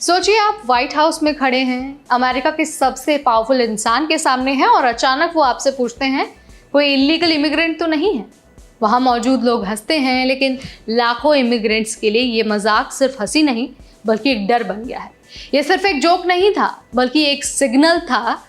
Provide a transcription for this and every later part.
सोचिए आप white House में खड़े हैं, अमेरिका के सबसे पावरफुल इंसान के सामने हैं और अचानक वो आपसे पूछते हैं कोई इलीगल इमिग्रेंट तो नहीं है। वहाँ मौजूद लोग हंसते हैं, लेकिन लाखों इमिग्रेंट्स के लिए ये मजाक सिर्फ हंसी नहीं बल्कि एक डर बन गया है। ये सिर्फ एक जोक नहीं था बल्कि एक सिग्नल था,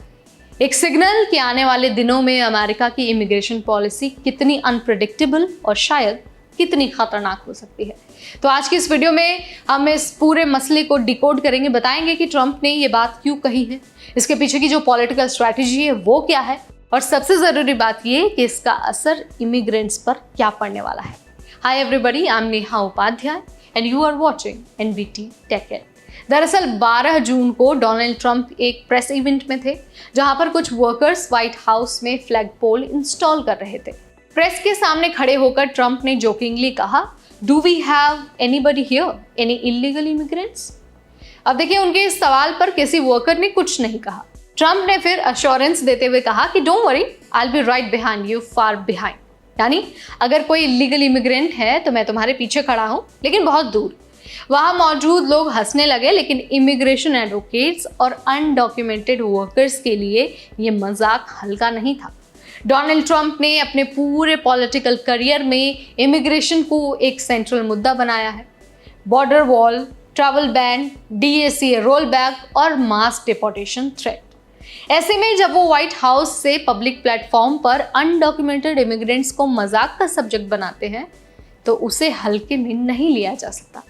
एक सिग्नल कि आने वाले दिनों में अमेरिका की इमिग्रेशन पॉलिसी कितनी अनप्रेडिक्टेबल और शायद कितनी खतरनाक हो सकती है। तो आज की इस वीडियो में हम इस पूरे मसले को डिकोड करेंगे, बताएंगे कि ट्रंप ने ये बात क्यों कही है, इसके पीछे की जो पॉलिटिकल स्ट्रैटेजी है वो क्या है, और सबसे ज़रूरी बात ये कि इसका असर इमिग्रेंट्स पर क्या पड़ने वाला है। Hi everybody, I am Neha Upadhyay and you are watching NBT Tech It. दरअसल 12 जून को डोनाल्ड ट्रंप एक प्रेस इवेंट में थे जहां पर कुछ वर्कर्स व्हाइट हाउस में फ्लैग पोल इंस्टॉल कर रहे थे। प्रेस के सामने खड़े होकर ट्रंप ने जोकिंगली कहा, do we have anybody here, any illegal immigrants? अब देखिए, उनके इस सवाल पर किसी वर्कर ने कुछ नहीं कहा। ट्रंप ने फिर अश्योरेंस देते हुए कहा कि don't worry, I will be right behind you, far behind. यानी अगर कोई इलीगल इमिग्रेंट है तो मैं तुम्हारे पीछे खड़ा हूं, लेकिन बहुत दूर। वहां मौजूद लोग हंसने लगे, लेकिन इमिग्रेशन एडवोकेट्स और अनडॉक्यूमेंटेड वर्कर्स के लिए ये मजाक हल्का नहीं था। डोनाल्ड ट्रंप ने अपने पूरे पॉलिटिकल करियर में इमिग्रेशन को एक सेंट्रल मुद्दा बनाया है। Border wall, travel ban, DACA roll back और मास डिपोर्टेशन थ्रेट। ऐसे में जब वो व्हाइट हाउस से पब्लिक प्लेटफॉर्म पर अनडॉक्यूमेंटेड इमिग्रेंट्स को मजाक का सब्जेक्ट बनाते हैं तो उसे हल्के में नहीं लिया जा सकता।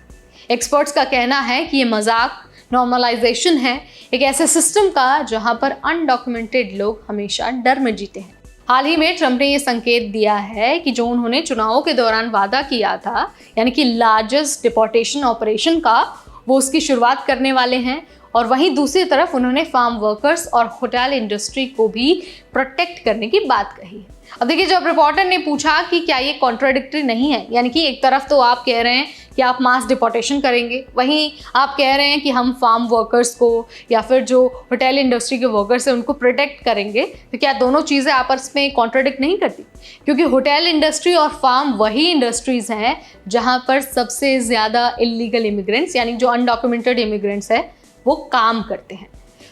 एक्सपर्ट्स का कहना है कि ये मजाक नॉर्मलाइजेशन है एक ऐसे सिस्टम का जहां पर अनडॉक्यूमेंटेड लोग हमेशा डर में जीते हैं। हाल ही में ट्रंप ने ये संकेत दिया है कि जो उन्होंने चुनावों के दौरान वादा किया था, यानी कि लार्जेस्ट डिपोर्टेशन ऑपरेशन का, वो उसकी शुरुआत करने वाले हैं। और वहीं दूसरी तरफ उन्होंने फार्म वर्कर्स और होटल इंडस्ट्री को भी प्रोटेक्ट करने की बात कही है। अब देखिए, जब रिपोर्टर ने पूछा कि क्या ये कॉन्ट्राडिक्टरी नहीं है, यानी कि एक तरफ तो आप कह रहे हैं कि आप मास डिपोर्टेशन करेंगे, वहीं आप कह रहे हैं कि हम फार्म वर्कर्स को या फिर जो होटल इंडस्ट्री के वर्कर्स हैं उनको प्रोटेक्ट करेंगे, तो क्या दोनों चीज़ें आपस में कॉन्ट्राडिक्ट नहीं करती? क्योंकि होटल इंडस्ट्री और फार्म वही इंडस्ट्रीज़ हैं जहाँ पर सबसे ज़्यादा इलीगल इमिग्रेंट्स, यानी जो अनडॉक्यूमेंटेड इमिग्रेंट्स हैं, वो काम करते हैं।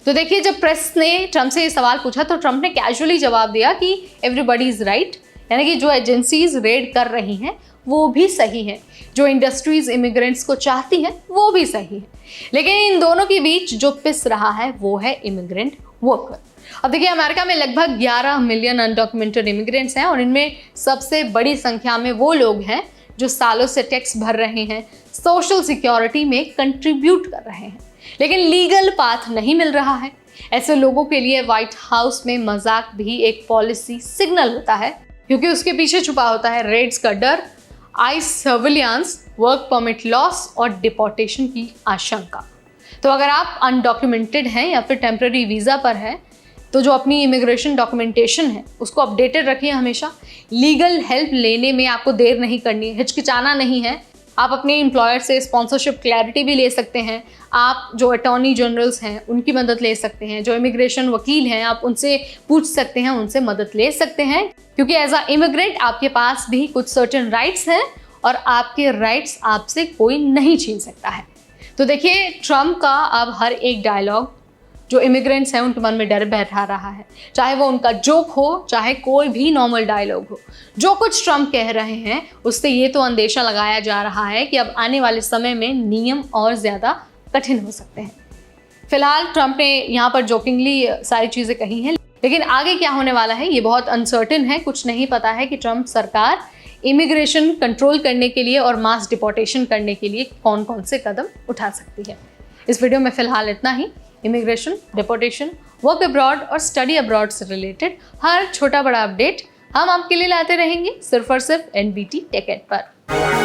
तो देखिए, जब प्रेस ने ट्रंप से ये सवाल पूछा तो ट्रंप ने कैजुअली जवाब दिया कि एवरीबॉडी इज़ राइट, यानी कि जो एजेंसीज रेड कर रही हैं वो भी सही हैं, जो इंडस्ट्रीज इमिग्रेंट्स को चाहती हैं वो भी सही है, लेकिन इन दोनों के बीच जो पिस रहा है वो है इमिग्रेंट वर्कर। अब देखिए, अमेरिका में लगभग 11 मिलियन अनडॉक्यूमेंटेड इमिग्रेंट्स हैं और इनमें सबसे बड़ी संख्या में वो लोग हैं जो सालों से टैक्स भर रहे हैं, सोशल सिक्योरिटी में कंट्रीब्यूट कर रहे हैं, लेकिन लीगल पाथ नहीं मिल रहा है। ऐसे लोगों के लिए व्हाइट हाउस में मजाक भी एक पॉलिसी सिग्नल होता है, क्योंकि उसके पीछे छुपा होता है रेड्स का डर, ice surveillance, work permit loss और डिपोर्टेशन की आशंका। तो अगर आप अनडॉक्यूमेंटेड हैं या फिर टेम्पररी वीज़ा पर हैं तो जो अपनी इमिग्रेशन डॉक्यूमेंटेशन है उसको अपडेटेड रखिए हमेशा। लीगल हेल्प लेने में आपको देर नहीं करनी है, हिचकिचाना नहीं है। आप अपने एम्प्लॉयर से स्पॉन्सरशिप क्लैरिटी भी ले सकते हैं। आप जो अटॉर्नी जनरल्स हैं उनकी मदद ले सकते हैं, जो इमिग्रेशन वकील हैं आप उनसे पूछ सकते हैं, उनसे मदद ले सकते हैं, क्योंकि एज अ इमिग्रेंट आपके पास भी कुछ सर्टेन राइट्स हैं और आपके राइट्स आपसे कोई नहीं छीन सकता है। तो देखिए, ट्रंप का अब हर एक डायलॉग जो इमिग्रेंट्स हैं उनके मन में डर बैठा रहा है, चाहे वो उनका जोक हो, चाहे कोई भी नॉर्मल डायलॉग हो। जो कुछ ट्रंप कह रहे हैं उससे ये तो अंदेशा लगाया जा रहा है कि अब आने वाले समय में नियम और ज़्यादा कठिन हो सकते हैं। फिलहाल ट्रंप ने यहाँ पर जोकिंगली सारी चीज़ें कही हैं, लेकिन आगे क्या होने वाला है ये बहुत अनसर्टेन है। कुछ नहीं पता है कि ट्रंप सरकार इमिग्रेशन कंट्रोल करने के लिए और मास डिपोर्टेशन करने के लिए कौन कौन से कदम उठा सकती है। इस वीडियो में फिलहाल इतना ही। इमिग्रेशन, डिपोर्टेशन, वर्क अब्रॉड और स्टडी अब्रॉड से रिलेटेड हर छोटा बड़ा अपडेट हम आपके लिए लाते रहेंगे, सिर्फ और सिर्फ एनबीटी टेक इट पर।